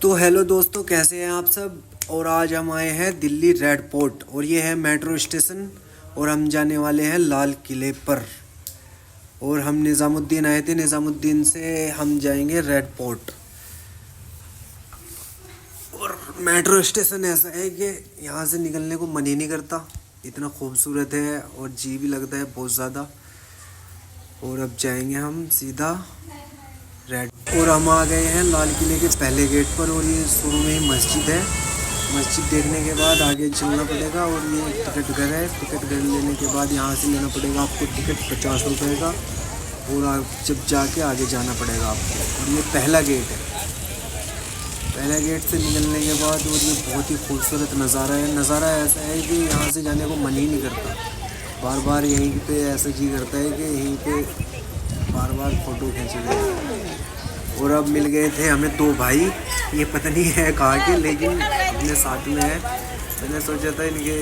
तो हेलो दोस्तों, कैसे हैं आप सब। और आज हम आए हैं दिल्ली रेड फोर्ट और ये है मेट्रो स्टेशन और हम जाने वाले हैं लाल किले पर। और हम निज़ामुद्दीन आए थे, निज़ामुद्दीन से हम जाएंगे रेड फोर्ट। और मेट्रो स्टेशन ऐसा है कि यहाँ से निकलने को मन ही नहीं करता, इतना खूबसूरत है और जी भी लगता है बहुत ज़्यादा। और अब जाएंगे हम सीधा रेड। और हम आ गए हैं लाल किले के पहले गेट पर और ये शुरू में ही मस्जिद है। मस्जिद देखने के बाद आगे चलना पड़ेगा और ये टिकट घर है। टिकट घर लेने के बाद यहाँ से लेना पड़ेगा आपको टिकट 50 रुपये का। और जब जाके आगे जाना पड़ेगा आपको। और ये पहला गेट है। पहला गेट से निकलने के बाद और ये बहुत ही खूबसूरत नज़ारा है। नज़ारा ऐसा है कि यहाँ से जाने को मन ही नहीं करता, बार बार यहीं पे ऐसा जी करता है कि यहीं पे बार बार फ़ोटो खींचे जाए। और अब मिल गए थे हमें दो भाई, ये पता नहीं है कहाँ के, लेकिन अपने साथ में है। मैंने सोचा था इनके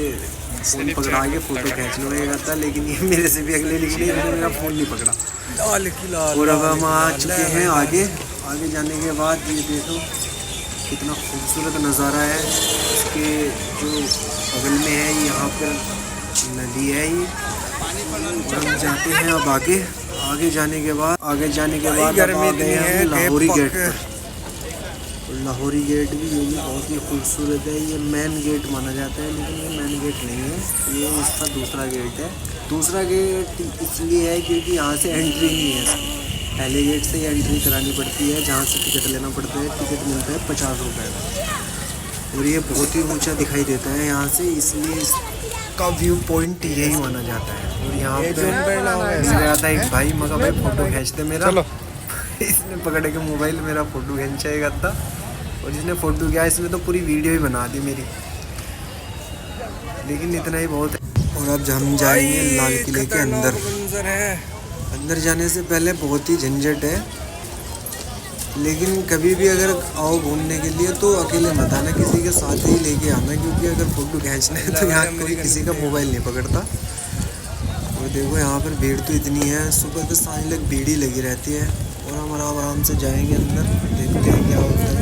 फ़ोन पकड़ा के फ़ोटो खींच लूँगा था, लेकिन ये मेरे से भी अगले निकले, इन्होंने मेरा फ़ोन नहीं पकड़ा। और अब हम आ चुके हैं आगे। आगे जाने के बाद ये देखो कितना खूबसूरत नज़ारा है। इसके जो बगल में है यहाँ पर नदी है ये। हम जाते हैं अब आगे। आगे जाने के बाद अब आ गए हैं लाहौरी गेट पर। लाहौरी गेट भी ये भी बहुत ही खूबसूरत है। ये मेन गेट माना जाता है, लेकिन ये मेन गेट नहीं है, ये इसका दूसरा गेट है। दूसरा गेट इसलिए है क्योंकि यहाँ से एंट्री नहीं है इसकी। पहले गेट से ही एंट्री करानी पड़ती है, जहाँ से टिकट लेना पड़ता है। टिकट मिलता है 50 रुपये का। और ये बहुत ही ऊंचा दिखाई देता है यहाँ से, इसलिए इसका व्यू पॉइंट यही माना जाता है। और यहाँ पे मिल गया था एक भाई, मगर भाई फ़ोटो खींचते मेरा। इसने पकड़ के मोबाइल मेरा फ़ोटो खींचेगा था। और जिसने फ़ोटो किया इसमें तो पूरी वीडियो ही बना दी मेरी, लेकिन इतना ही बहुत है। और अब हम जाएंगे लाल किले के अंदर। अंदर जाने से पहले बहुत ही झंझट है, लेकिन कभी भी अगर आओ घूमने के लिए तो अकेले मत आना, किसी के साथ ही लेके आना, क्योंकि अगर फ़ोटो खींचना है तो यहाँ कोई किसी का मोबाइल नहीं पकड़ता। और देखो यहाँ पर भीड़ तो इतनी है, सुबह से सांझ तक भीड़ ही लगी रहती है। और हम आराम से जाएंगे अंदर, देखते हैं क्या होता है।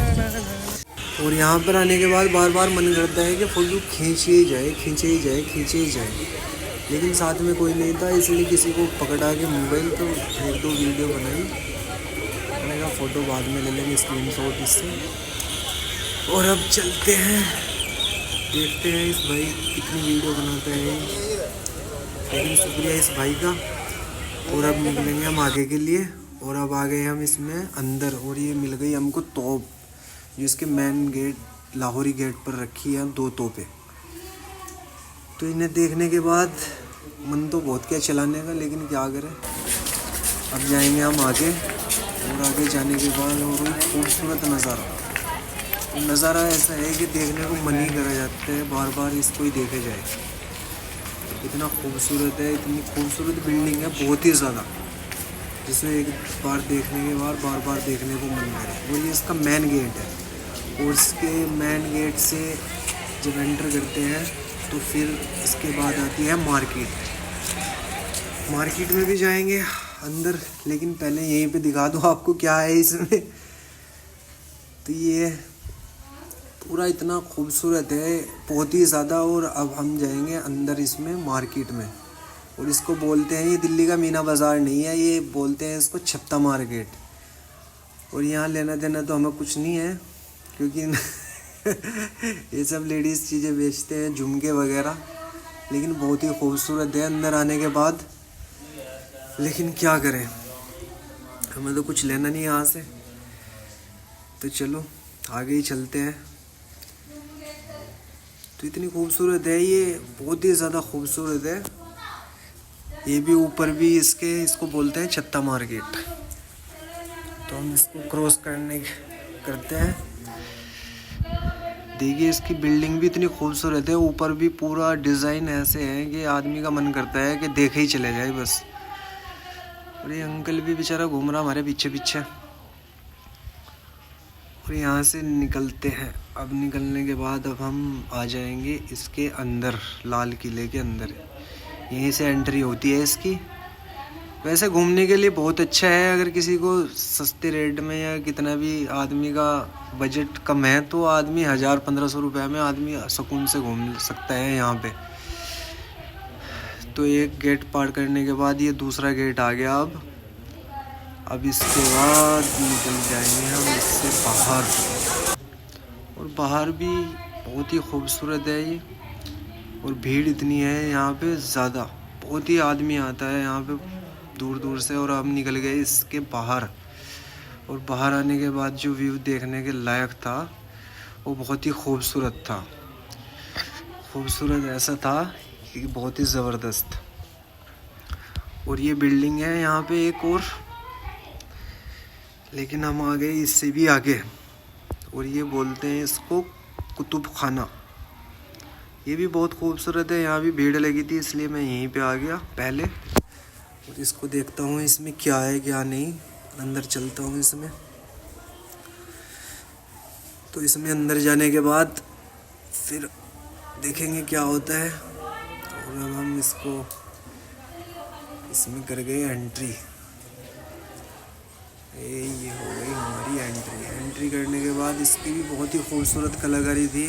और यहाँ पर आने के बाद बार बार मन करता है कि फ़ोटो खींचे ही जाए, लेकिन साथ में कोई नहीं था, इसलिए किसी को पकड़ा के मोबाइल तो एक दो वीडियो बनाई। मैंने कहा फ़ोटो बाद में ले लेंगे स्क्रीनशॉट इससे। और अब चलते हैं, देखते हैं इस भाई कितनी वीडियो बनाते हैं, लेकिन शुक्रिया इस भाई का। और अब निकलेंगे हम आगे के लिए। और अब आ गए हम इसमें अंदर। और ये मिल गई हमको तोप, जिसके मेन गेट लाहौरी गेट पर रखी है 2 तोपें। तो इन्हें देखने के बाद मन तो बहुत क्या चलाने का, लेकिन क्या करें। अब जाएंगे हम आगे। और आगे जाने के बाद और खूबसूरत नज़ारा ऐसा है कि देखने को मन ही करा जाता है, बार बार इसको ही देखे जाए। इतना खूबसूरत है, इतनी खूबसूरत बिल्डिंग है, बहुत ही ज़्यादा, जिसे एक बार देखने के बाद बार बार देखने को मन करे। और ये इसका मेन गेट है। और इसके मेन गेट से जब एंटर करते हैं तो फिर इसके बाद आती है मार्केट में भी जाएंगे अंदर, लेकिन पहले यहीं पे दिखा दूँ आपको क्या है इसमें। तो ये पूरा इतना खूबसूरत है, बहुत ही ज़्यादा। और अब हम जाएंगे अंदर इसमें मार्केट में। और इसको बोलते हैं, ये दिल्ली का मीना बाज़ार नहीं है, ये बोलते हैं इसको छप्ता मार्केट। और यहाँ लेना देना तो हमें कुछ नहीं है, क्योंकि ये सब लेडीज़ चीज़ें बेचते हैं, झुमके वगैरह, लेकिन बहुत ही खूबसूरत है अंदर आने के बाद। लेकिन क्या करें, हमें तो कुछ लेना नहीं यहाँ से, तो चलो आगे ही चलते हैं। तो इतनी खूबसूरत है ये, बहुत ही ज़्यादा खूबसूरत है। ये भी ऊपर भी इसको बोलते हैं छत्ता मार्केट। तो हम इसको क्रॉस करते हैं। देखिए इसकी बिल्डिंग भी इतनी खूबसूरत है, ऊपर भी पूरा डिज़ाइन ऐसे है कि आदमी का मन करता है कि देखे ही चले जाए बस। और ये अंकल भी बेचारा घूम रहा हमारे पीछे पीछे। और यहाँ से निकलते हैं। अब निकलने के बाद अब हम आ जाएंगे इसके अंदर, लाल किले के अंदर। यहीं से एंट्री होती है इसकी। वैसे घूमने के लिए बहुत अच्छा है, अगर किसी को सस्ते रेट में या कितना भी आदमी का बजट कम है तो आदमी 1000-1500 रुपये में आदमी सुकून से घूम सकता है यहाँ पे। तो एक गेट पार करने के बाद ये दूसरा गेट आ गया। अब इसके बाद निकल जाएंगे हम इससे बाहर, और बाहर भी बहुत ही खूबसूरत है ये, और भीड़ इतनी है यहाँ पे ज़्यादा, बहुत ही आदमी आता है यहाँ पे दूर दूर से। और हम निकल गए इसके बाहर, और बाहर आने के बाद जो व्यू देखने के लायक था वो बहुत ही खूबसूरत था। खूबसूरत ऐसा था कि बहुत ही ज़बरदस्त। और ये बिल्डिंग है यहाँ पे एक और, लेकिन हम आ गए इससे भी आगे, और ये बोलते हैं इसको कुतुब खाना। ये भी बहुत खूबसूरत है, यहाँ भी भीड़ लगी थी इसलिए मैं यहीं पे आ गया पहले, और इसको देखता हूँ इसमें क्या है क्या नहीं। अंदर चलता हूँ इसमें। तो इसमें अंदर जाने के बाद फिर देखेंगे क्या होता है। और अब हम इसमें कर गए एंट्री। ये हो गई हमारी एंट्री करने के बाद इसकी भी बहुत ही खूबसूरत कलाकारी थी।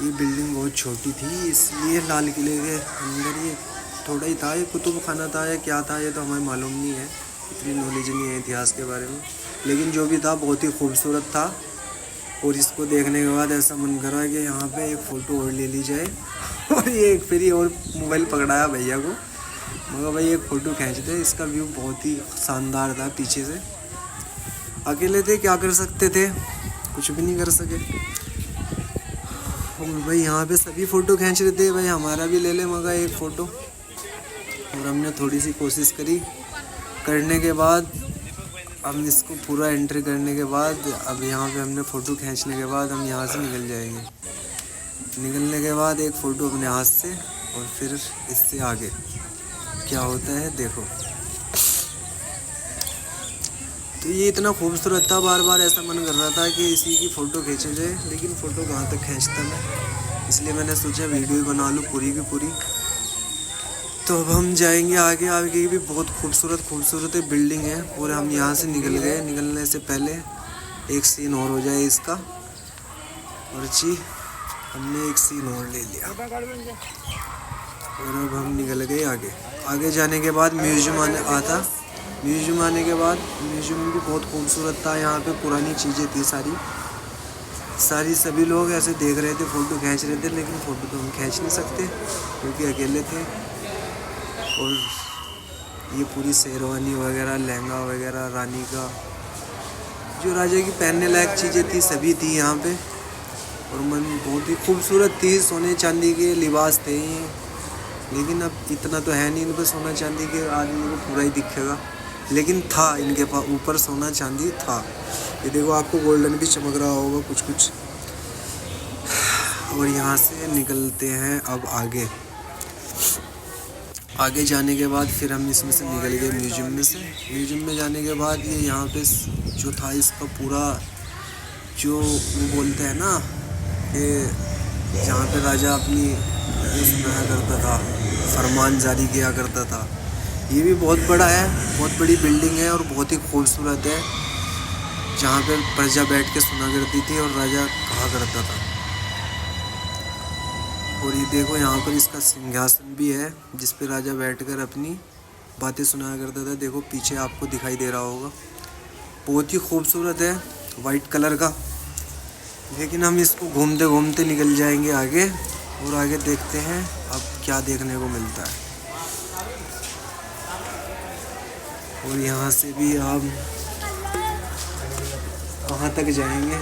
ये बिल्डिंग बहुत छोटी थी इसलिए लाल किले के अंदर ये थोड़ा ही था, ये कुतुब खाना था या क्या था ये तो हमें मालूम नहीं है, इतनी नॉलेज नहीं है इतिहास के बारे में। लेकिन जो भी था बहुत ही खूबसूरत था, और इसको देखने के बाद ऐसा मन करा कि यहाँ पे एक फ़ोटो और ले ली जाए। और ये एक फिर और मोबाइल पकड़ाया भैया को, मगर भाई एक फ़ोटो खींच दे। इसका व्यू बहुत ही शानदार था, पीछे से अकेले थे, क्या कर सकते थे, कुछ भी नहीं कर सके। और भाई यहाँ पे सभी फ़ोटो खींच रहे थे, भाई हमारा भी ले ले मगर एक फ़ोटो। और हमने थोड़ी सी कोशिश करी, करने के बाद हम इसको पूरा एंट्री करने के बाद अब यहाँ पे हमने फ़ोटो खींचने के बाद हम यहाँ से निकल जाएंगे। निकलने के बाद एक फ़ोटो अपने हाथ से, और फिर इससे आगे क्या होता है देखो। तो ये इतना खूबसूरत था, बार बार ऐसा मन कर रहा था कि इसी की फ़ोटो खींचे जाए, लेकिन फ़ोटो कहाँ तक खींचता मैं, इसलिए मैंने सोचा वीडियो बना लूँ पूरी की पूरी। तो अब हम जाएंगे आगे। आगे भी बहुत खूबसूरत बिल्डिंग है, और हम यहाँ से निकल गए। निकलने से पहले एक सीन और हो जाए इसका, और जी हमने एक सीन और ले लिया। और अब हम निकल गए आगे जाने के बाद म्यूज़ियम आने के बाद म्यूज़ियम भी बहुत खूबसूरत था। यहाँ पे पुरानी चीज़ें थी सारी सभी लोग ऐसे देख रहे थे, फ़ोटो खींच रहे थे, लेकिन फ़ोटो तो हम खींच नहीं सकते क्योंकि अकेले थे। और ये पूरी शेरवानी वगैरह, लहंगा वगैरह, रानी का जो राजा की पहनने लायक चीज़ें थी सभी थी यहाँ पे। और मन बहुत ही खूबसूरत थी, सोने चांदी के लिबास थे ये, लेकिन अब इतना तो है नहीं इन पर सोना चांदी के आदमी को पूरा ही दिखेगा, लेकिन था इनके पास ऊपर सोना चांदी था। ये देखो आपको गोल्डन भी चमक रहा होगा कुछ। और यहाँ से निकलते हैं अब आगे जाने के बाद फिर हम इसमें से निकल गए म्यूज़ियम में जाने के बाद ये यहाँ पे जो था इसका पूरा जो वो बोलते हैं ना कि जहाँ पे राजा अपनी सुनाया करता था, फरमान जारी किया करता था, ये भी बहुत बड़ा है, बहुत बड़ी बिल्डिंग है और बहुत ही खूबसूरत है, जहाँ पे प्रजा बैठ के सुना करती थी और राजा कहा करता था। और ये देखो यहाँ पर इसका सिंहासन भी है जिस पे राजा बैठकर अपनी बातें सुनाया करता था। देखो पीछे आपको दिखाई दे रहा होगा, बहुत ही खूबसूरत है, वाइट कलर का। लेकिन हम इसको घूमते घूमते निकल जाएंगे आगे, और आगे देखते हैं अब क्या देखने को मिलता है। और यहाँ से भी आप कहाँ तक जाएंगे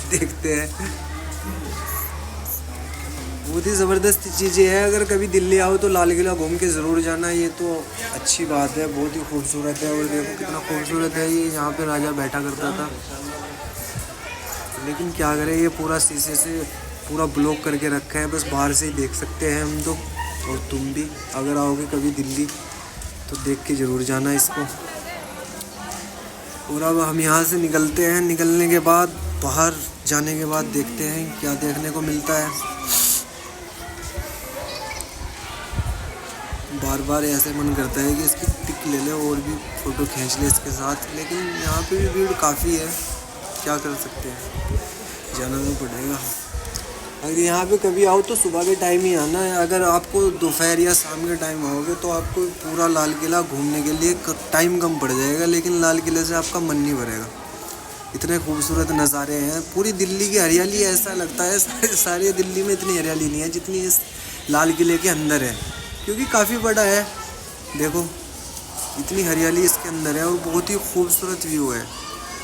देखते हैं। बहुत ही ज़बरदस्त चीज़ें हैं, अगर कभी दिल्ली आओ तो लाल किला घूम के ज़रूर जाना, ये तो अच्छी बात है, बहुत ही खूबसूरत है। और देखो कितना खूबसूरत है ये, यहाँ पे राजा बैठा करता था। लेकिन क्या करें, ये पूरा शीशे से पूरा ब्लॉक करके रखा है, बस बाहर से ही देख सकते हैं हम तो। और तुम भी अगर आओगे कभी दिल्ली तो देख के ज़रूर जाना इसको। और अब हम यहाँ से निकलते हैं, निकलने के बाद बाहर जाने के बाद देखते हैं क्या देखने को मिलता है। बार बार ऐसे मन करता है कि इसकी पिक ले ले और भी फ़ोटो खींच ले इसके साथ, लेकिन यहाँ पे भी भीड़ काफ़ी है, क्या कर सकते हैं, जाना तो पड़ेगा। अगर यहाँ पे कभी आओ तो सुबह के टाइम ही आना है। अगर आपको दोपहर या शाम के टाइम आओगे तो आपको पूरा लाल किला घूमने के लिए टाइम कम पड़ जाएगा, लेकिन लाल किले से आपका मन नहीं भरेगा। इतने खूबसूरत नज़ारे हैं, पूरी दिल्ली की हरियाली, ऐसा लगता है सारी दिल्ली में इतनी हरियाली नहीं है जितनी इस लाल किले के अंदर है, क्योंकि काफ़ी बड़ा है। देखो इतनी हरियाली इसके अंदर है और बहुत ही खूबसूरत व्यू है।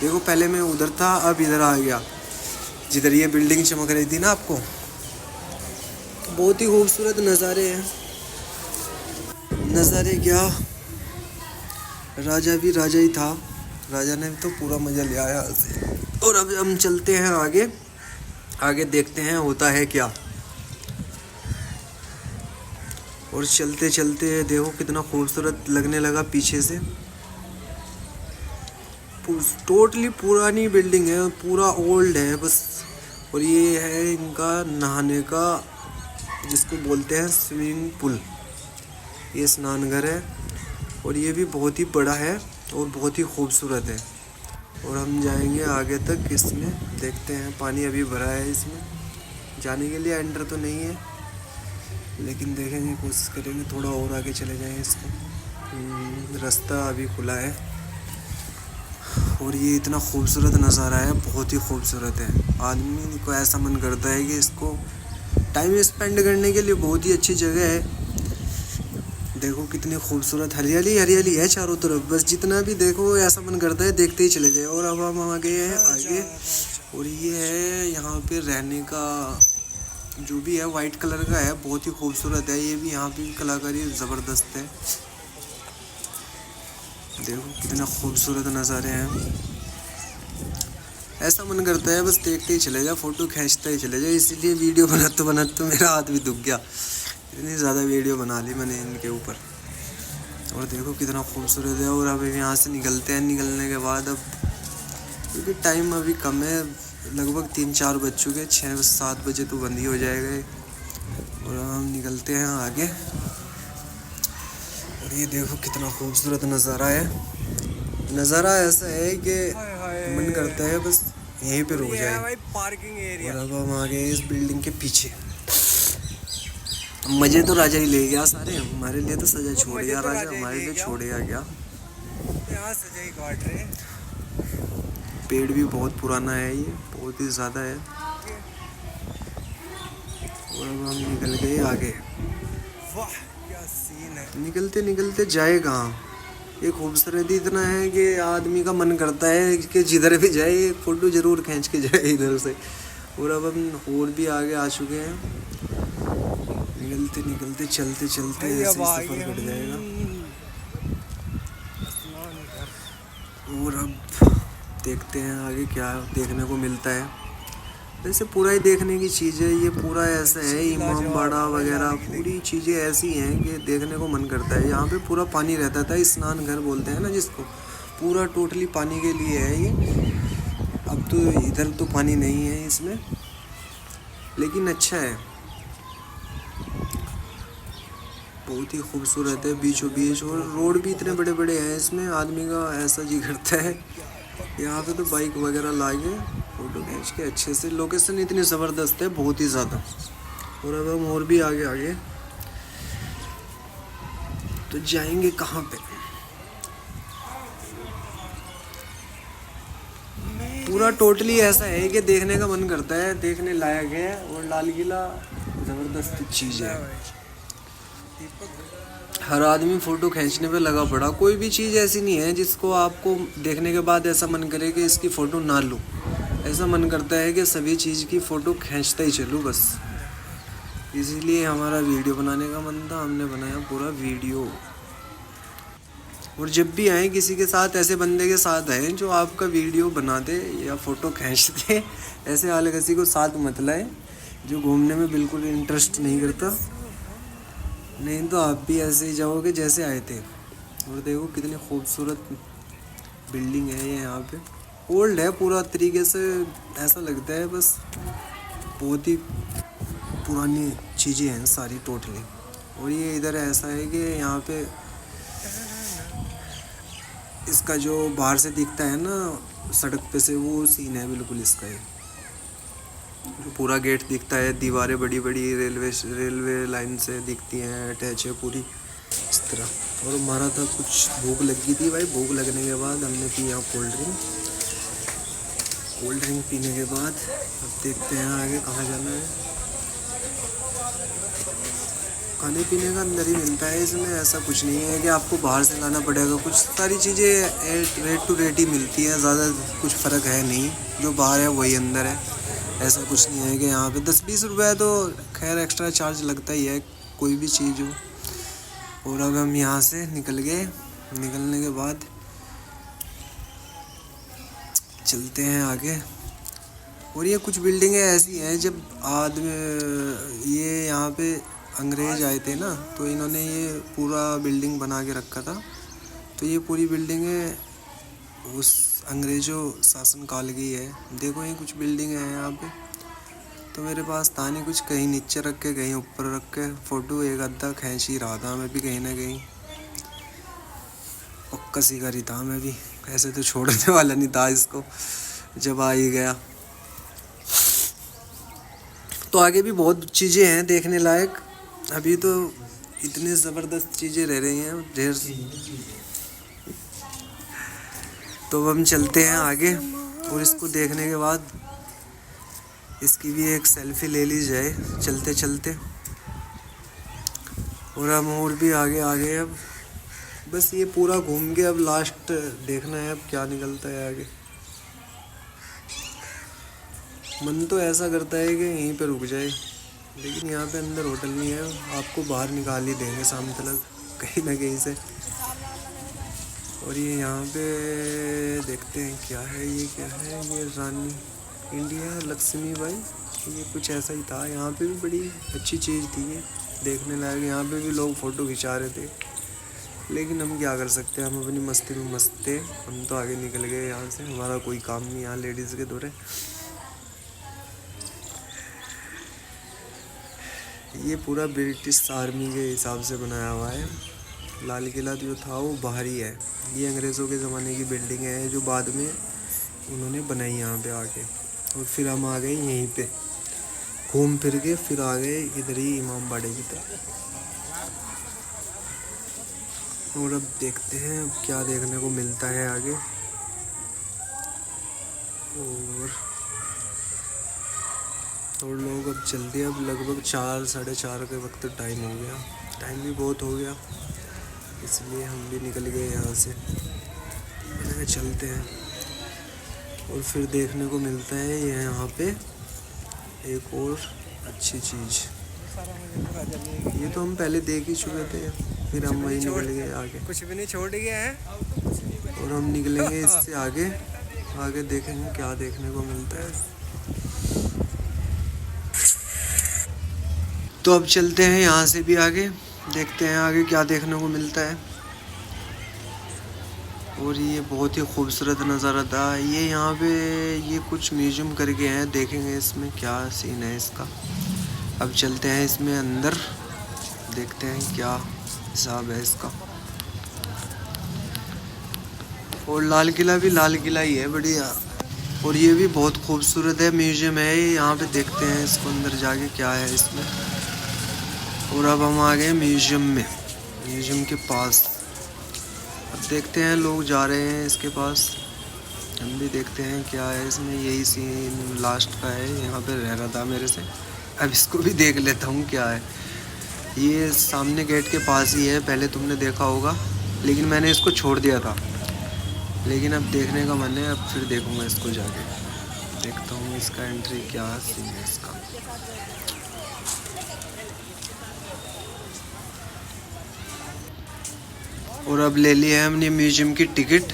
देखो पहले मैं उधर था, अब इधर आ गया जिधर ये बिल्डिंग चमक रही थी ना आपको। बहुत ही खूबसूरत नज़ारे हैं। नज़ारे क्या, राजा भी राजा ही था, राजा ने तो पूरा मज़ा लिया यहाँ से। और अब हम चलते हैं आगे, आगे देखते हैं होता है क्या। और चलते चलते देखो कितना खूबसूरत लगने लगा पीछे से। टोटली पुरानी बिल्डिंग है, पूरा ओल्ड है बस। और ये है इनका नहाने का, जिसको बोलते हैं स्विमिंग पूल, ये स्नान घर है। और ये भी बहुत ही बड़ा है और बहुत ही खूबसूरत है। और हम जाएंगे आगे तक इसमें, देखते हैं। पानी अभी भरा है इसमें, जाने के लिए एंटर तो नहीं है, लेकिन देखेंगे, कोशिश करेंगे थोड़ा और आगे चले जाएं इसको। रास्ता अभी खुला है। और ये इतना खूबसूरत नज़ारा है, बहुत ही खूबसूरत है। आदमी को ऐसा मन करता है कि इसको टाइम स्पेंड करने के लिए बहुत ही अच्छी जगह है। देखो कितनी खूबसूरत हरियाली हरियाली है चारों तरफ, बस जितना भी देखो ऐसा मन करता है देखते ही चले जाए। और अब हम आ गए हैं आगे, और ये है यहाँ पे रहने का जो भी है, वाइट कलर का है, बहुत ही खूबसूरत है। ये भी यहाँ पे कलाकारी ज़बरदस्त है। देखो कितना खूबसूरत नज़ारे हैं, ऐसा मन करता है बस देखते ही चले जाए, फ़ोटो खींचते ही चले जाए। इसीलिए वीडियो बनाते मेरा हाथ भी दुख गया, इतनी ज़्यादा वीडियो बना ली मैंने इनके ऊपर। और देखो कितना खूबसूरत है। और अब यहाँ से निकलते हैं, निकलने के बाद अब क्योंकि टाइम अभी कम है, लगभग 3-4 बज चुके, 6-7 बजे तो बंद ही हो जाएगा। और हम निकलते हैं आगे। और ये देखो कितना खूबसूरत नज़ारा है। नज़ारा ऐसा है कि मन करता है बस यहीं पे रुक जाए। Parking area. और अब हम आ गए इस बिल्डिंग के पीछे। मज़े तो राजा ही ले गया सारे, हमारे लिए तो सजा छोड़ गया राजा, हमारे लिए छोड़ेगा क्या। यहाँ सजा ही काट रहे। पेड़ भी बहुत पुराना है, ये बहुत ही ज़्यादा है। और अब हम निकल गए आगे। वाह क्या सीन है। निकलते निकलते जाए कहाँ, ये खूबसूरत इतना है कि आदमी का मन करता है कि जिधर भी जाए एक फ़ोटो ज़रूर खींच के जाए इधर से। और अब हम और भी आगे आ चुके हैं, निकलते निकलते चलते चलते ऐसे सफ़र कट जाएगा। और अब देखते हैं आगे क्या देखने को मिलता है। वैसे पूरा ही देखने की चीज़ है ये, पूरा ऐसा है, इमाम बाड़ा वगैरह पूरी चीज़ें ऐसी हैं कि देखने को मन करता है। यहाँ पे पूरा पानी रहता था, स्नान घर बोलते हैं ना जिसको, पूरा टोटली पानी के लिए है ये। अब तो इधर तो पानी नहीं है इसमें, लेकिन अच्छा है, बहुत ही खूबसूरत है बीचों बीच। और रोड भी इतने बड़े बड़े हैं इसमें, आदमी का ऐसा जी करता है यहाँ पे तो बाइक वगैरह लाके फ़ोटो खींच के अच्छे से। लोकेशन इतनी ज़बरदस्त है, बहुत ही ज़्यादा। और अब हम और भी आगे आगे तो जाएंगे कहाँ पे, पूरा टोटली ऐसा है कि देखने का मन करता है, देखने लायक है। और लाल किला ज़बरदस्त चीज़ है, हर आदमी फ़ोटो खींचने पे लगा पड़ा। कोई भी चीज़ ऐसी नहीं है जिसको आपको देखने के बाद ऐसा मन करे कि इसकी फ़ोटो ना लूँ। ऐसा मन करता है कि सभी चीज़ की फ़ोटो खींचता ही चलूँ बस। इसीलिए हमारा वीडियो बनाने का मन था, हमने बनाया पूरा वीडियो। और जब भी आए किसी के साथ, ऐसे बंदे के साथ आए जो आपका वीडियो बना दे या फ़ोटो खींच दे। ऐसे वाले किसी को साथ मत लाए जो घूमने में बिल्कुल इंटरेस्ट नहीं करता, नहीं तो आप भी ऐसे ही जाओगे जैसे आए थे। और देखो कितनी खूबसूरत बिल्डिंग है ये, यहाँ पे ओल्ड है पूरा तरीके से, ऐसा लगता है बस बहुत ही पुरानी चीज़ें हैं सारी टोटली। और ये इधर ऐसा है कि यहाँ पे इसका जो बाहर से दिखता है ना सड़क पे से, वो सीन है बिल्कुल इसका। ये जो पूरा गेट दिखता है, दीवारें बड़ी बड़ी रेलवे लाइन से दिखती हैं, अटैच है पूरी इस तरह। और हमारा था कुछ भूख लगी थी भाई। भूख लगने के बाद हमने पिया कोल्ड ड्रिंक पीने के बाद अब देखते हैं आगे कहाँ जाना है। खाने पीने का अंदर ही मिलता है इसमें, ऐसा कुछ नहीं है कि आपको बाहर से लाना पड़ेगा। कुछ सारी चीज़ें रेट टू रेट ही मिलती हैं, ज़्यादा कुछ फ़र्क है नहीं। जो बाहर है वही अंदर है, ऐसा कुछ नहीं है कि यहाँ पे 10-20 रुपये तो खैर एक्स्ट्रा चार्ज लगता ही है कोई भी चीज़ हो। और अब हम यहाँ से निकल गए। निकलने के बाद चलते हैं आगे। और ये कुछ बिल्डिंगें ऐसी हैं, जब आदमी ये यहाँ पे अंग्रेज़ आए थे ना, तो इन्होंने ये पूरा बिल्डिंग बना के रखा था। तो ये पूरी बिल्डिंगें उस अंग्रेज़ों शासन काल की है। देखो ये कुछ बिल्डिंगें हैं यहाँ पे। तो मेरे पास था नहीं कुछ, कहीं नीचे रख के कहीं ऊपर रख के फ़ोटो एक अद्धा खींच ही रहा था मैं भी, कहीं ना कहीं पक्का शिकारी था मैं भी। ऐसे तो छोड़ने वाला नहीं था इसको जब आ ही गया। तो आगे भी बहुत चीज़ें हैं देखने लायक। अभी तो इतनी ज़बरदस्त चीज़ें रह रही हैं ढेर। तो अब हम चलते हैं आगे और इसको देखने के बाद इसकी भी एक सेल्फी ले ली जाए चलते चलते। और हम और भी आगे आ गए। अब बस ये पूरा घूम के अब लास्ट देखना है अब क्या निकलता है आगे। मन तो ऐसा करता है कि यहीं पे रुक जाए, लेकिन यहाँ पे अंदर होटल नहीं है, आपको बाहर निकाल ही देंगे शाम तक कहीं ना कहीं से। और ये यहाँ पे देखते हैं क्या है, ये क्या है, ये रानी इंडिया लक्ष्मी बाई, ये कुछ ऐसा ही था। यहाँ पे भी बड़ी अच्छी चीज़ थी ये देखने लायक। यहाँ पे भी लोग फ़ोटो खिंचा रहे थे, लेकिन हम क्या कर सकते हैं, हम अपनी मस्ती में मस्त थे। हम तो आगे निकल गए यहाँ से, हमारा कोई काम नहीं यहाँ लेडीज़ के दौरे। ये पूरा ब्रिटिश आर्मी के हिसाब से बनाया हुआ है। लाल किला जो था वो बाहर ही है। ये अंग्रेज़ों के ज़माने की बिल्डिंग है जो बाद में उन्होंने बनाई यहाँ पे आके। और फिर हम आ गए यहीं पे घूम फिर के, फिर आ गए इधर ही इमाम बाड़े की तरफ। और अब देखते हैं अब क्या देखने को मिलता है आगे। और लोग अब जल्दी, अब लगभग 4-4:30 के वक्त टाइम हो गया। टाइम भी बहुत हो गया, इसलिए हम भी निकल गए यहाँ से। मैंने चलते हैं और फिर देखने को मिलता है ये यहाँ पे एक और अच्छी चीज़। ये तो हम पहले देख ही चुके थे, फिर हम वहीं निकल गए आगे। कुछ भी नहीं छोड़ गया है। और हम निकलेंगे इससे आगे। आगे देखेंगे क्या देखने को मिलता है। तो अब चलते हैं यहाँ से भी आगे, देखते हैं आगे क्या देखने को मिलता है। और ये बहुत ही खूबसूरत नज़ारा था। ये यहाँ पे ये कुछ म्यूजियम करके हैं, देखेंगे इसमें क्या सीन है इसका। अब चलते हैं इसमें अंदर, देखते हैं क्या हिसाब है इसका। और लाल किला भी लाल किला ही है, बढ़िया। और ये भी बहुत खूबसूरत है, म्यूजियम है ये। यहाँ पे देखते हैं इसको अंदर जाके क्या है इसमें। और अब हम आ गए म्यूजियम में, म्यूजियम के पास। अब देखते हैं लोग जा रहे हैं इसके पास, हम भी देखते हैं क्या है इसमें। यही सीन लास्ट का है, यहाँ पे रह रहा था मेरे से। अब इसको भी देख लेता हूँ क्या है। ये सामने गेट के पास ही है, पहले तुमने देखा होगा, लेकिन मैंने इसको छोड़ दिया था। लेकिन अब देखने का मन है, अब फिर देखूँगा इसको जाके। देखता हूँ इसका एंट्री क्या सीन है इसका। और अब ले लिया है हमने म्यूजियम की टिकट।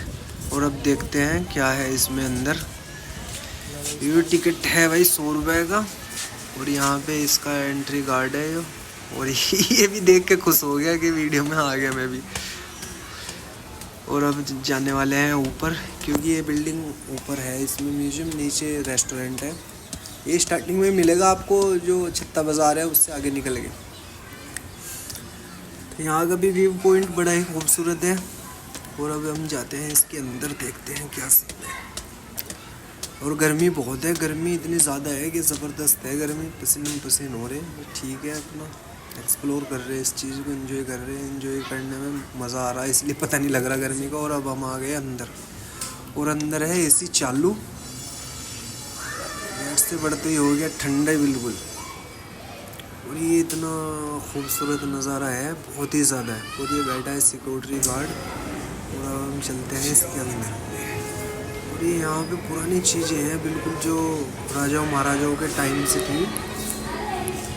और अब देखते हैं क्या है इसमें अंदर। ये टिकट है भाई 100 रुपये का। और यहाँ पे इसका एंट्री गार्ड है यो। और ये भी देख के खुश हो गया कि वीडियो में आ गया मैं भी। और अब जाने वाले हैं ऊपर, क्योंकि ये बिल्डिंग ऊपर है, इसमें म्यूजियम, नीचे रेस्टोरेंट है। ये स्टार्टिंग में मिलेगा आपको, जो छत्ता बाज़ार है उससे आगे निकल गए। यहाँ का भी व्यू पॉइंट बड़ा ही खूबसूरत है। और अब हम जाते हैं इसके अंदर, देखते हैं क्या सीन है। और गर्मी बहुत है, गर्मी इतनी ज़्यादा है कि ज़बरदस्त है गर्मी, पसीने पसीन हो रहे हैं। ठीक है, अपना एक्सप्लोर कर रहे हैं, इस चीज़ को एंजॉय कर रहे हैं। एंजॉय करने में मज़ा आ रहा है, इसलिए पता नहीं लग रहा गर्मी का। और अब हम आ गए अंदर, और अंदर है एसी चालू। नेट से बढ़ते ही हो गया ठंडा बिल्कुल। और ये इतना खूबसूरत नज़ारा है, बहुत ही ज़्यादा है। और ये बैठा है सिक्योरिटी गार्ड। और अब हम चलते हैं इसके अंदर। और ये यहाँ पे पुरानी चीज़ें हैं बिल्कुल, जो राजाओं महाराजाओं के टाइम से थी।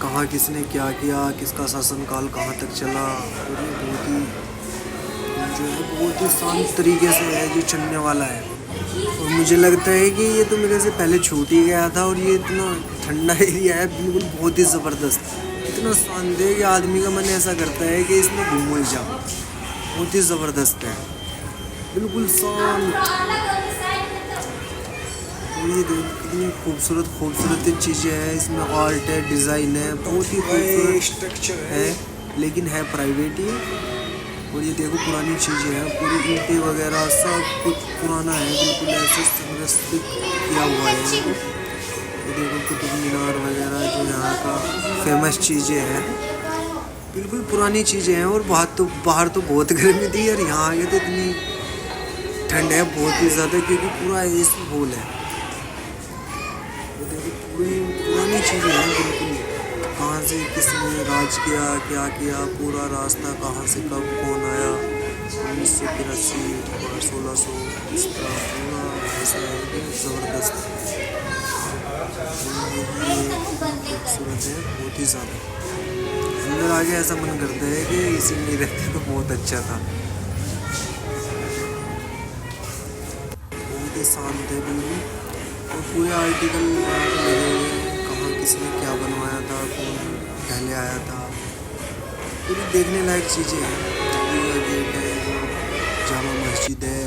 कहाँ किसने क्या किया, किसका शासनकाल कहाँ तक चला। और ये बहुत ही जो है बहुत ही शांत तरीके से है, जो चलने वाला है। और मुझे लगता है कि ये तो मेरे से पहले छूट ही गया था। और ये इतना ठंडा एरिया है बिल्कुल, बहुत ही ज़बरदस्त, इतना शांत है कि आदमी का मन ऐसा करता है कि इसमें घूमो ही जाओ। बहुत ही ज़बरदस्त है, बिल्कुल शांत। और ये कितनी खूबसूरत खूबसूरत चीज़ें हैं इसमें, आर्ट है, डिज़ाइन है, बहुत ही खूबसूरत स्ट्रक्चर है। लेकिन है प्राइवेट ही। और ये देखो पुरानी चीज़ें हैं, पूरी ईंटें वगैरह सब कुछ पुराना है, बिल्कुल ऐसे संरक्षित किया हुआ है इनको। ये देखो कुतुब मीनार वगैरह, जो यहाँ का फेमस चीज़ें हैं, बिल्कुल पुरानी चीज़ें हैं। और बाहर तो बहुत गर्मी थी, और यहाँ आगे तो इतनी ठंड है बहुत ही ज़्यादा, क्योंकि पूरा एसी हॉल है। ये देखो पूरी पुरानी चीज़ें हैं बिल्कुल, कहाँ से किसने राज किया, क्या किया, पूरा रास्ता कहाँ से कब कौन आया, 1983 और 1600, इसका पूरा ऐसा है कि ज़बरदस्त। खूबसूरत है बहुत ही ज़्यादा। अंदर आगे ऐसा मन करता है कि इसी में रहते तो बहुत अच्छा था। बहुत ही शांत है बिल्कुल। और पूरे आर्टिकल लगे हुए हैं, कहाँ किसने क्या बनवाया था, कौन पहले आया था। पूरी देखने लायक चीज़ें हैं। गेट है, जामा मस्जिद है,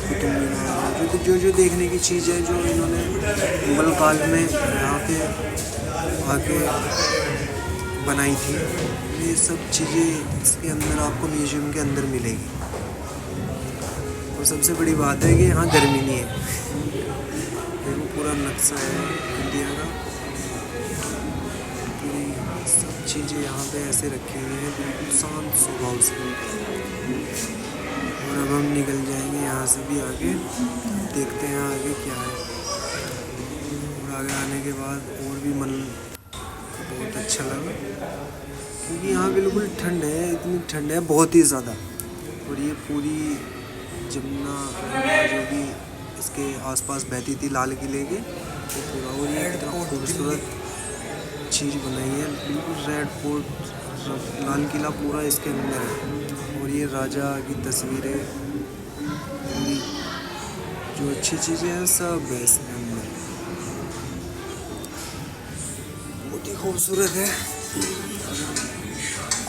कुतुब मीनार है, जो देखने की चीज़ है, जो इन्होंने मुगल काल में यहाँ पे आके बनाई थी, ये सब चीज़ें इसके अंदर आपको म्यूज़ियम के अंदर मिलेगी। और सबसे बड़ी बात है कि यहाँ गर्मी नहीं है। देखो पूरा नक्शा है इंडिया का, पूरी सब चीज़ें यहाँ पे ऐसे रखी हुई हैं, बिल्कुल शांत स्वभाव से। और अब हम निकल जाएंगे यहाँ से भी आगे, देखते हैं आगे क्या है। और आगे आने के बाद और भी मन बहुत अच्छा लगा, क्योंकि यहाँ बिल्कुल ठंड है, इतनी ठंड है बहुत ही ज़्यादा। और ये पूरी जमुना जो भी इसके आसपास बहती थी लाल किले के, तो पूरा। और ये इतना खूबसूरत चीज़ बनाई है, बिल्कुल रेड फोर्ट, लाल किला पूरा इसके अंदर है। और ये राजा की तस्वीरें, पूरी जो अच्छी चीज़ें हैं सब है इसके अंदर, बहुत ही खूबसूरत है।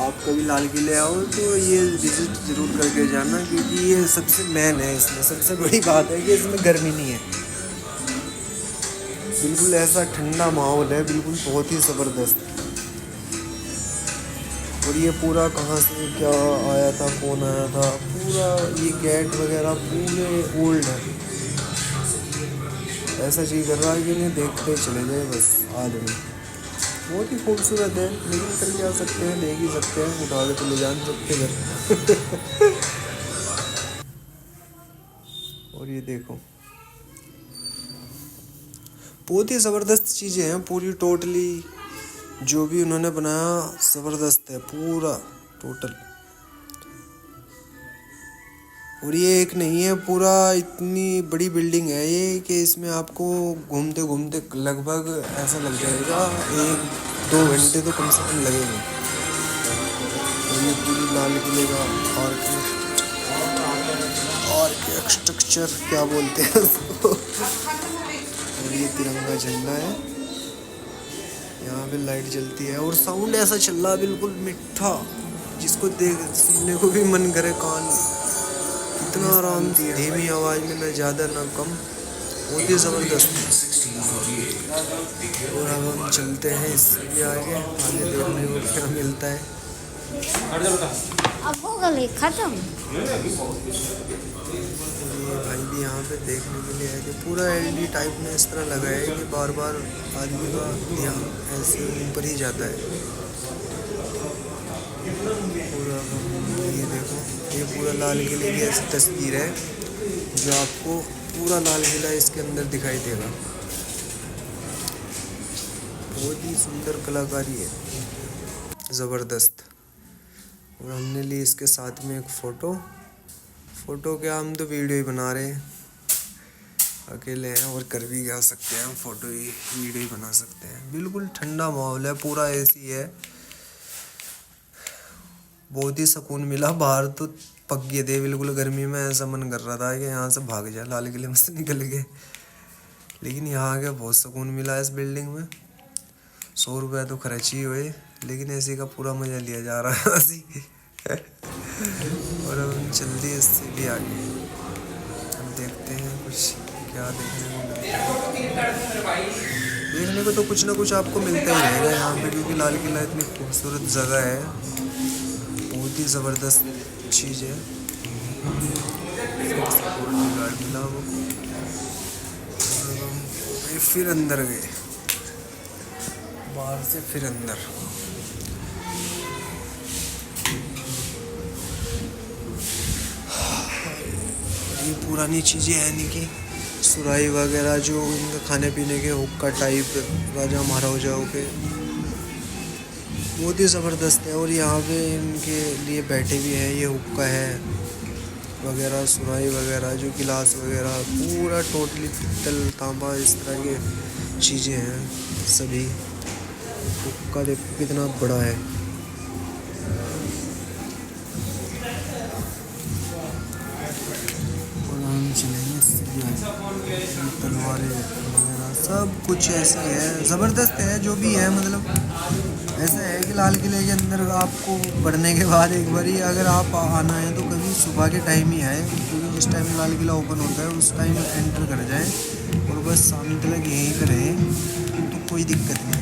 आप कभी लाल किले आओ तो ये विज़िट ज़रूर करके जाना, क्योंकि ये सबसे मेन है। इसमें सबसे बड़ी बात है कि इसमें गर्मी नहीं है, बिल्कुल ऐसा ठंडा माहौल है, बिल्कुल बहुत ही ज़बरदस्त। और ये पूरा कहाँ से क्या आया था, कौन आया था, पूरा ये गेट वगैरह पूरे ओल्ड है। ऐसा चीज़ कर रहा है कि नहीं देखते चले जाए बस आदमी। बहुत ही खूबसूरत है, लेकिन कर क्या सकते हैं, देख ही सकते हैं, उठा के तो ले जा सकते घर। और ये देखो बहुत ही ज़बरदस्त चीज़ें हैं, पूरी टोटली जो भी उन्होंने बनाया ज़बरदस्त है पूरा टोटल। और ये एक नहीं है, पूरा इतनी बड़ी बिल्डिंग है ये, कि इसमें आपको घूमते घूमते लगभग ऐसा लग जाएगा 1-2 घंटे तो कम से कम लगेंगे। और ये पूरी लाल किले का आर्किटेक्चर क्या बोलते हैं उसको। और ये तिरंगा झंडा है, यहाँ पे लाइट जलती है। और साउंड ऐसा चल रहा बिल्कुल मीठा, जिसको देख सुनने को भी मन करे कान। इतना आराम से धीमी आवाज़ में, ना ज़्यादा ना कम, बहुत ही ज़बरदस्त। और अब हम चलते हैं इसके आगे देखने को क्या मिलता है। अब हो गए खत्म। ये भाई भी यहाँ पे देखने के लिए आए थे। पूरा एलईडी टाइप में इस तरह लगा है कि बार बार आदमी का ध्यान ऐसे ऊपर ही जाता है। पूरा ये देखो, ये पूरा लाल किले की ऐसी तस्वीर है जो आपको पूरा लाल किला इसके अंदर दिखाई देगा। बहुत ही सुंदर कलाकारी है, ज़बरदस्त। और हमने ली इसके साथ में एक फ़ोटो क्या, हम तो वीडियो ही बना रहे हैं, अकेले हैं और कर भी क्या सकते हैं, हम फ़ोटो ही वीडियो ही बना सकते हैं। बिल्कुल ठंडा माहौल है, पूरा एसी है, बहुत ही सुकून मिला। बाहर तो पक गए थे बिल्कुल गर्मी में, ऐसा मन कर रहा था कि यहाँ से भाग जाए, लाल किले में से निकल गए। लेकिन यहाँ आके बहुत सुकून मिला इस बिल्डिंग में। 100 रुपये तो खर्च ही हुए, लेकिन एसी का पूरा मज़ा लिया जा रहा है ऐसी। और अब हम जल्दी इससे भी आगे हम देखते हैं कुछ क्या देखने को मिलता है। देखने को तो कुछ ना कुछ आपको मिलता ही रहेगा यहाँ पे, क्योंकि लाल किला इतनी खूबसूरत जगह है, बहुत ही ज़बरदस्त चीज़ है। सिक्योरिटी गार्ड मिला वो, फिर अंदर गए, बाहर से फिर अंदर। ये पुरानी चीज़ें हैं इनकी, सुराही वगैरह जो इनका खाने पीने के हुक्का टाइप राजा महाराजाओं के, बहुत ही ज़बरदस्त है। और यहाँ पे इनके लिए बैठे भी हैं, ये हुक्का है वगैरह, सुराही वगैरह, जो गिलास वगैरह, पूरा टोटली पित्तल तांबा इस तरह के चीज़ें हैं सभी। हुक्का देखो कितना बड़ा है। और हम चलेंगे तलवारें वगैरह सब कुछ ऐसे है, ज़बरदस्त है जो भी है। मतलब ऐसा है कि लाल किले के अंदर आपको बढ़ने के बाद एक बार ही अगर आप आना है तो कभी सुबह के टाइम ही आए, क्योंकि जिस टाइम लाल किला ओपन होता है उस टाइम एंटर कर जाए और बस शाम तक यहीं पर रहे तो कोई दिक्कत नहीं है।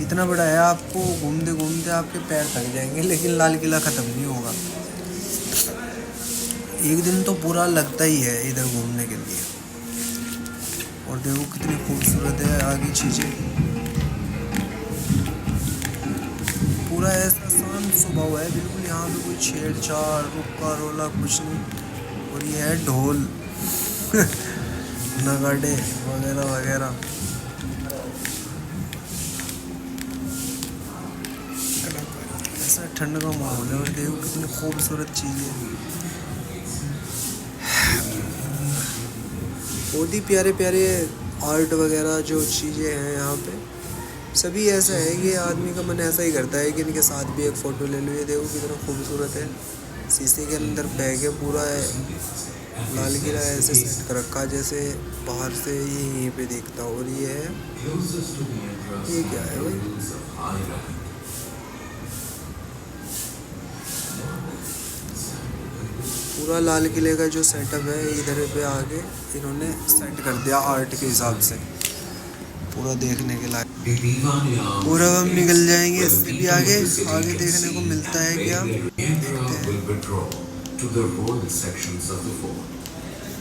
इतना बड़ा है, आपको घूमते घूमते आपके पैर थक जाएंगे, लेकिन लाल किला ख़त्म नहीं होगा। एक दिन तो पूरा लगता ही है इधर घूमने के लिए। और देखो कितनी खूबसूरत है आगे चीज़ें, पूरा ऐसा शांत स्वभाव है बिल्कुल। यहाँ पे कोई छेड़छाड़ रुक्का रोला कुछ नहीं। और ये है ढोल नगाड़े वगैरह वगैरह। ऐसा ठंड का माहौल है। और देखो कितनी खूबसूरत चीज़ है, बहुत ही प्यारे प्यारे आर्ट वगैरह जो चीज़ें हैं यहाँ पे, सभी ऐसा है कि आदमी का मन ऐसा ही करता है कि इनके साथ भी एक फ़ोटो ले लो। ये देखो कितना खूबसूरत है, शीशे के अंदर बैग है पूरा है। लाल किला ऐसे सेट कर रखा जैसे बाहर से ये यहीं पे देखता। और ये है, ये क्या है भाई, पूरा लाल किले का जो सेटअप है इधर पे आके इन्होंने सेट कर दिया आर्ट के हिसाब से, पूरा देखने के लायक। पूरा हम निकल जाएंगे इससे भी आगे देखने को मिलता है क्या, देखते हैं।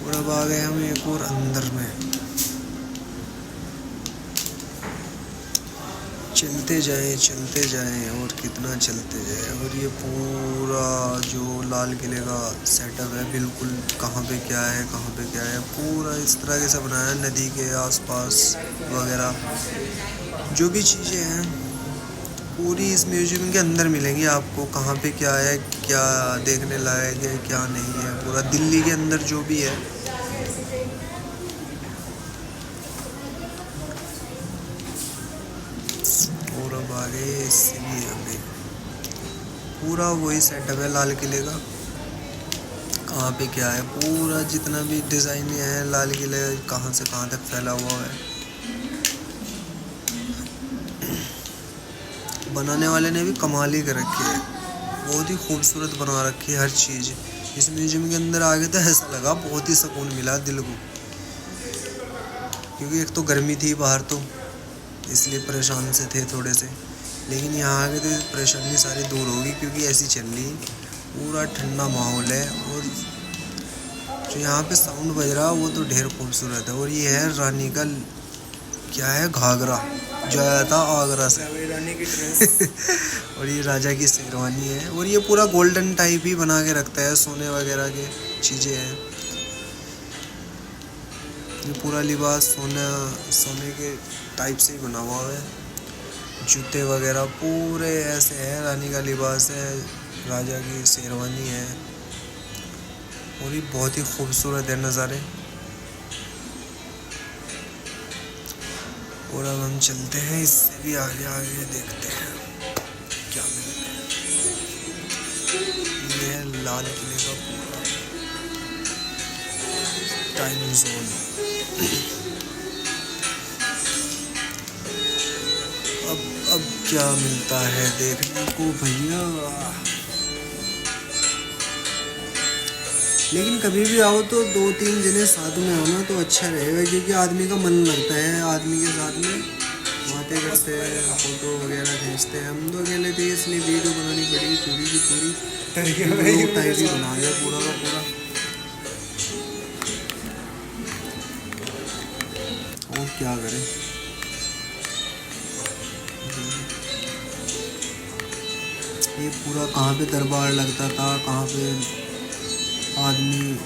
और अब आ गए हम एक और अंदर में, चलते जाएं और कितना चलते जाएं। और ये पूरा जो लाल किले का सेटअप है बिल्कुल, कहाँ पे क्या है पूरा इस तरह के सब बनाया है। नदी के आसपास वगैरह जो भी चीज़ें हैं पूरी इस म्यूजियम के अंदर मिलेंगी आपको। कहाँ पे क्या है, क्या देखने लायक है, क्या नहीं है, पूरा दिल्ली के अंदर जो भी है। और अब आगे इससे भी हमें पूरा वही सेटअप है लाल किले का, कहाँ पे क्या है, पूरा जितना भी डिज़ाइन है लाल किले कहाँ से कहाँ तक फैला हुआ है। बनाने वाले ने भी कमाल ही कर रखी है, बहुत ही खूबसूरत बना रखी है हर चीज़। इस म्यूजियम के अंदर आगे तो ऐसा लगा बहुत ही सुकून मिला दिल को, क्योंकि एक तो गर्मी थी बाहर तो इसलिए परेशान से थे थोड़े से, लेकिन यहाँ आके तो परेशानी सारी दूर होगी क्योंकि ऐसी चल रही पूरा ठंडा माहौल है। और जो यहाँ पे साउंड बज रहा वो तो ढेर खूबसूरत है। और ये है रानी का क्या है घाघरा जो आया था आगरा से। रानी की ड्रेस। और ये राजा की शेरवानी है। और ये पूरा गोल्डन टाइप ही बना के रखता है, सोने वगैरह के चीज़ें हैं। ये पूरा लिबास सोने के टाइप से ही बना हुआ है। जूते वगैरह पूरे ऐसे हैं। रानी का लिबास है, राजा की शेरवानी है। और ये बहुत ही खूबसूरत है नज़ारे। और अब हम चलते हैं इससे भी आगे आगे, देखते हैं क्या मिलता है। ये है लाल किले का पूरा टाइम जोन। अब क्या मिलता है देखने को भैया। लेकिन कभी भी आओ तो 2-3 जने साथ में हो ना तो अच्छा रहेगा, क्योंकि आदमी का मन लगता है आदमी के साथ में बातें करते हैं, फ़ोटो वगैरह खींचते हैं। हम तो अकेले थे इसलिए वीडियो बनानी पड़ेगी पूरी की पूरी। तरीके टाइप ही बना दिया पूरा का पूरा। और क्या करें। ये पूरा कहाँ पे दरबार लगता था, कहाँ पे आदमी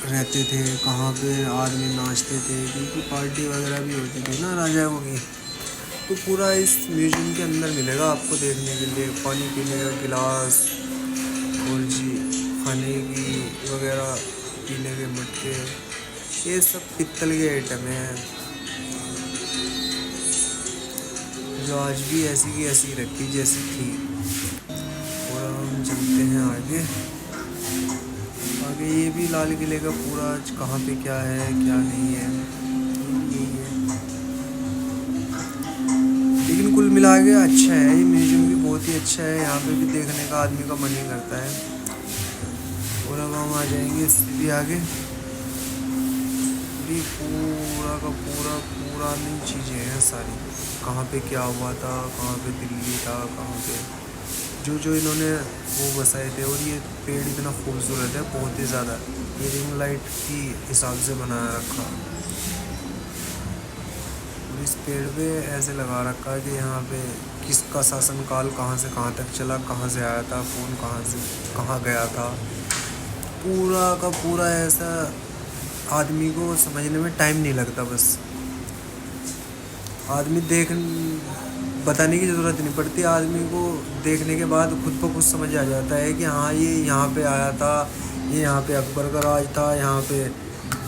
रहते थे, कहाँ पे आदमी नाचते थे, क्योंकि पार्टी वगैरह भी होती थी ना राजाओं की। तो पूरा इस म्यूज़ियम के अंदर मिलेगा आपको देखने के लिए। पानी पीने का गिलास और जी खाने की वगैरह पीने के मटके, ये सब पित्तल के आइटम हैं जो आज भी ऐसी की ऐसी रखी जैसी थी। और हम चलते हैं आगे। ये भी लाल किले का पूरा कहाँ पे क्या है क्या नहीं है यही है। लेकिन कुल मिला के अच्छा है ये म्यूज़ियम भी, बहुत ही अच्छा है। यहाँ पे भी देखने का आदमी का मन ही करता है। और अब हम आ जाएंगे इससे भी आगे। ये पूरा का पूरा पुरानी चीज़ें हैं सारी, कहाँ पे क्या हुआ था, कहाँ पे दिल्ली था, कहाँ पे जो इन्होंने वो बसाए थे। और ये पेड़ इतना खूबसूरत है बहुत ही ज़्यादा। ये रिंग लाइट की हिसाब से बनाया रखा। और इस पेड़ पे ऐसे लगा रखा है कि यहाँ पे किसका शासनकाल कहाँ से कहाँ तक चला, कहाँ से आया था, कौन कहाँ से कहाँ गया था। पूरा का पूरा ऐसा आदमी को समझने में टाइम नहीं लगता। बस आदमी बताने की ज़रूरत नहीं पड़ती। आदमी को देखने के बाद खुद को कुछ समझ आ जाता है कि हाँ ये यहाँ पे आया था, ये यहाँ पे अकबर का राज था, यहाँ पे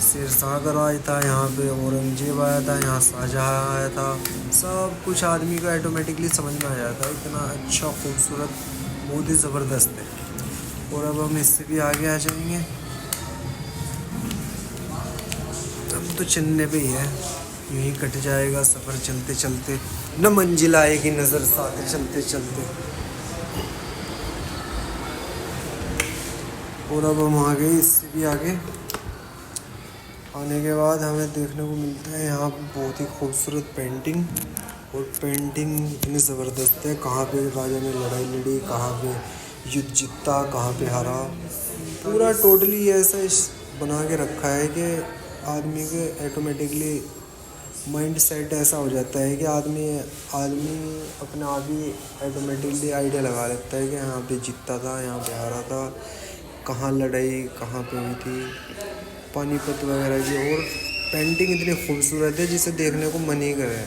शेरशाह का राज था, यहाँ पे औरंगजेब आया था, यहाँ शाहजहाँ आया था। सब कुछ आदमी को ऑटोमेटिकली समझ में आ जाता है। इतना अच्छा खूबसूरत बहुत ही ज़बरदस्त है। और अब हम इससे भी आगे आ जाएंगे। हम तो चलने पे ही है, यहीं कट जाएगा सफ़र चलते चलते। न मंजिल आएगी नज़र साथ चलते चलते। और अब हम आ गए इससे भी आगे। आने के बाद हमें देखने को मिलता है यहाँ पे बहुत ही खूबसूरत पेंटिंग। और पेंटिंग इतनी ज़बरदस्त है, कहाँ पे राजा ने लड़ाई लड़ी, कहाँ पे युद्ध जीता, कहाँ पे हारा। पूरा टोटली ऐसा बना के रखा है कि आदमी के ऑटोमेटिकली माइंड सेट ऐसा हो जाता है कि आदमी अपने आप ही ऑटोमेटिकली आइडिया लगा लेता है कि यहाँ पे जीता था, यहाँ पे हारा था, कहाँ लड़ाई कहाँ पे हुई थी, पानीपत वगैरह की। और पेंटिंग इतनी खूबसूरत है जिसे देखने को मन ही करे।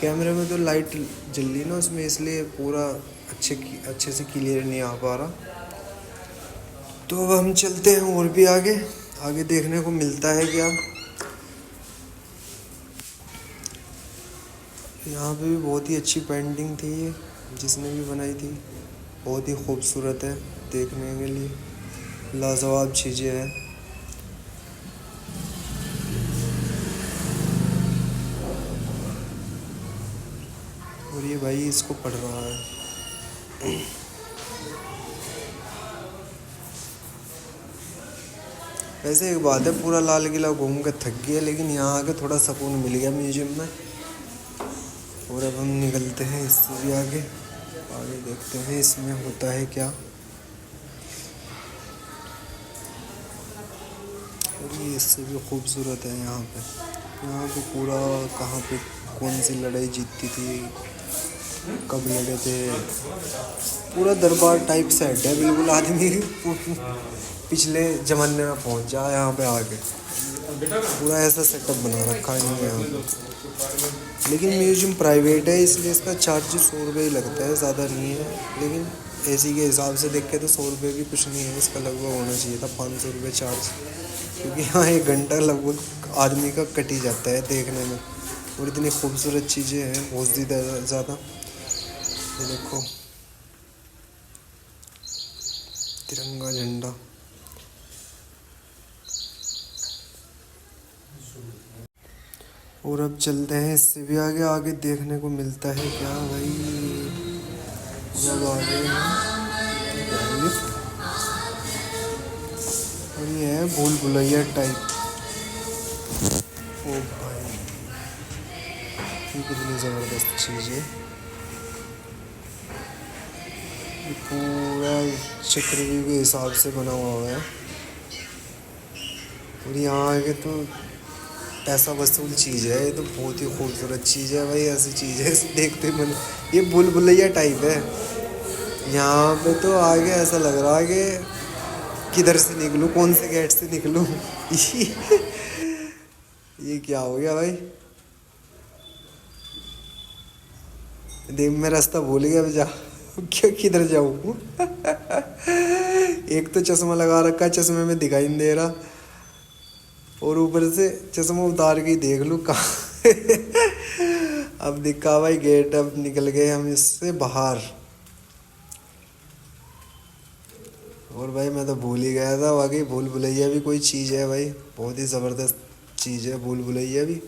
कैमरे में तो लाइट जल रही ना उसमें, इसलिए पूरा अच्छे से क्लियर नहीं आ पा रहा। तो अब हम चलते हैं और भी आगे देखने को मिलता है क्या। यहाँ पे भी बहुत ही अच्छी पेंटिंग थी ये, जिसने भी बनाई थी। बहुत ही खूबसूरत है देखने के लिए, लाजवाब चीज़ें हैं। और ये भाई इसको पढ़ रहा है। वैसे एक बात है, पूरा लाल किला घूम के थक गया, लेकिन यहाँ आके थोड़ा सुकून मिल गया म्यूजियम में। और अब हम निकलते हैं इससे भी आगे आगे देखते हैं इसमें होता है क्या। और ये इससे भी खूबसूरत है यहाँ पे पूरा कहाँ पे कौन सी लड़ाई जीतती थी, कब लड़े थे, पूरा दरबार टाइप सेट है बिल्कुल। आदमी पिछले ज़माने में पहुँच जाए यहाँ पे आके, पूरा ऐसा सेटअप बना रखा है इन्होंने यहाँ पे। लेकिन म्यूजियम प्राइवेट है इसलिए इसका चार्ज 100 रुपये ही लगता है, ज़्यादा नहीं है। लेकिन एसी के हिसाब से देख के तो 100 रुपये भी कुछ नहीं है, इसका लगभग होना चाहिए था 500 रुपये चार्ज, क्योंकि यहाँ 1 घंटा लगभग आदमी का कट ही जाता है देखने में। और इतनी खूबसूरत चीज़ें हैं बहुत ज़्यादा। ये देखो तिरंगा झंडा। और अब चलते हैं इससे भी आगे आगे देखने को मिलता है क्या भाई। जब आगे और ये है भूल भुलैया टाइप। ओ भाई ये कितनी ज़बरदस्त चीज़ है। ये पूरा चक्रव्यूह के हिसाब से बना हुआ है। और यहाँ आगे तो पैसा वसूल चीज़ है, ये तो बहुत ही खूबसूरत चीज़ है भाई। ऐसी चीज़ है देखते मन, ये भूल भुलैया टाइप है। यहाँ पे तो आगे ऐसा लग रहा है कि किधर से निकलूँ, कौन से गेट से निकलूँ। ये क्या हो गया भाई, देव में रास्ता भूल गया अब जा क्या किधर जाऊँ। एक तो चश्मा लगा रखा, चश्मे में दिखाई नहीं दे रहा, और ऊपर से चश्मा उतार के ही देख लूँ कहाँ। अब दिखा भाई गेट, अब निकल गए हम इससे बाहर। और भाई मैं तो भूल ही गया था, वाकई भूल भुलैया भी कोई चीज़ है भाई, बहुत ही ज़बरदस्त चीज़ है भूल भुलैया भी।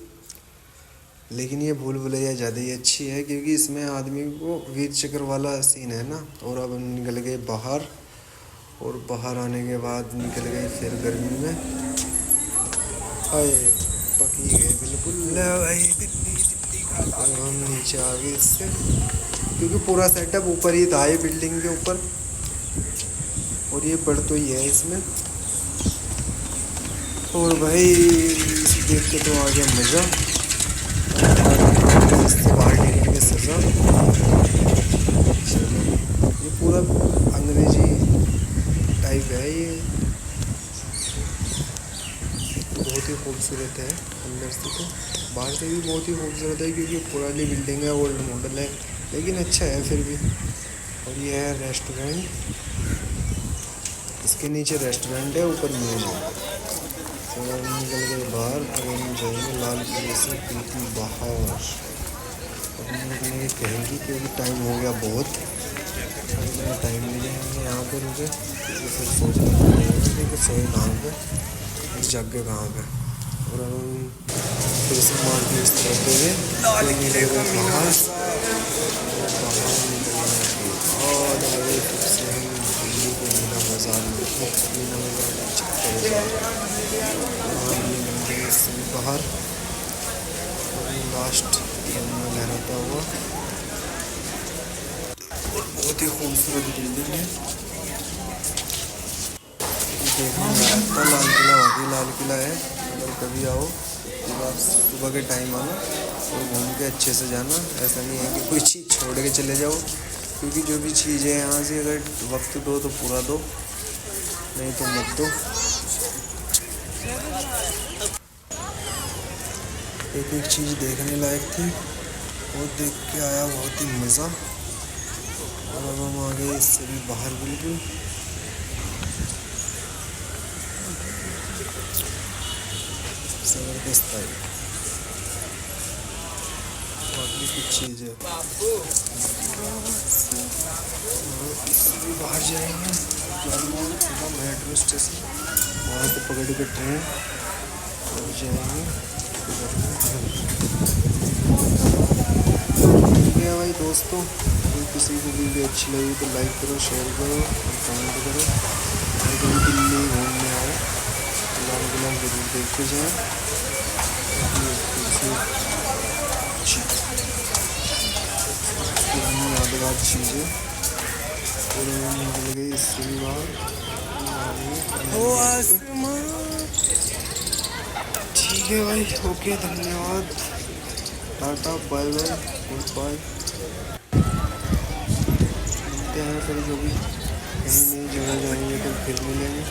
लेकिन ये भूल भुलैया ज़्यादा ही अच्छी है क्योंकि इसमें आदमी को वीर चक्र वाला सीन है ना। और अब हम निकल गए बाहर, और बाहर आने के बाद निकल गए फिर गर्मी में, हाय पकी गए बिल्कुल भाई। और हम नीचे आ गए इससे, क्योंकि पूरा सेटअप ऊपर ही था, ये बिल्डिंग के ऊपर। और ये बढ़ तो ही है इसमें। और भाई इसे देख के तो आ गया मज़ा, इससे बाहर निकल के सजा। चलो ये पूरा अंग्रेजी टाइप है, ये बहुत ही खूबसूरत है अंदर से, तो बाहर से भी बहुत ही खूबसूरत है क्योंकि पुरानी बिल्डिंग है, ओल्ड मॉडल है, लेकिन अच्छा है फिर भी। और ये है रेस्टोरेंट, इसके नीचे रेस्टोरेंट है, ऊपर मेन है। तो हम निकल गए बाहर, अब हम जाएंगे लाल किले से बिल्कुल बाहर। अब हम निकलेंगे कहेंगे क्योंकि टाइम हो गया बहुत, इतना टाइम नहीं है यहाँ पर रुके, तो फिर सोचना पड़ेगा कि सोए कहाँ पे, जगह कहाँ पे। और अब हम फिर से मार्केट करते हुए निकले बाहर, और आगे फिर से हम दिल्ली के मीना बाज़ार में, मीना बाज़ार चक्कर से बाहर। और लास्ट में लहराता हुआ, और बहुत ही खूबसूरत बिल्डिंग है देखने में लगता। लाल किला वाकई लाल किला है। अगर कभी आओ सुबह के टाइम आना और घूम के अच्छे से जाना। ऐसा नहीं है कि कोई चीज़ छोड़ के चले जाओ, क्योंकि जो भी चीज़ है यहाँ से अगर वक्त दो तो पूरा दो, नहीं तो मत दो। एक एक चीज़ देखने लायक थी, और देख के आया बहुत ही मज़ा। और अब हम आ गए इससे भी बाहर बिल्कुल। ज़बरदस्त है, बाकी कुछ चीज़ है। इससे भी बाहर जाएंगे, मेट्रो स्टेशन, वहाँ से पकड़ के ट्रेन और जाएंगे। ठीक है भाई दोस्तों, अगर किसी को वीडियो अच्छी लगी तो लाइक करो, शेयर करो और कमेंट करो। और कभी दिल्ली घूमने आओ तो लाल किला जरूर देख के जाएँ। सारी चीज़ें, और हम निकल गए इससे भी बाहर। ओ आसमान। ठीक है भाई, ओके, धन्यवाद, tata, bye bye, goodbye. मिलते हैं फिर कभी कहीं नई जगह जाएंगे तो फिर मिलेंगे।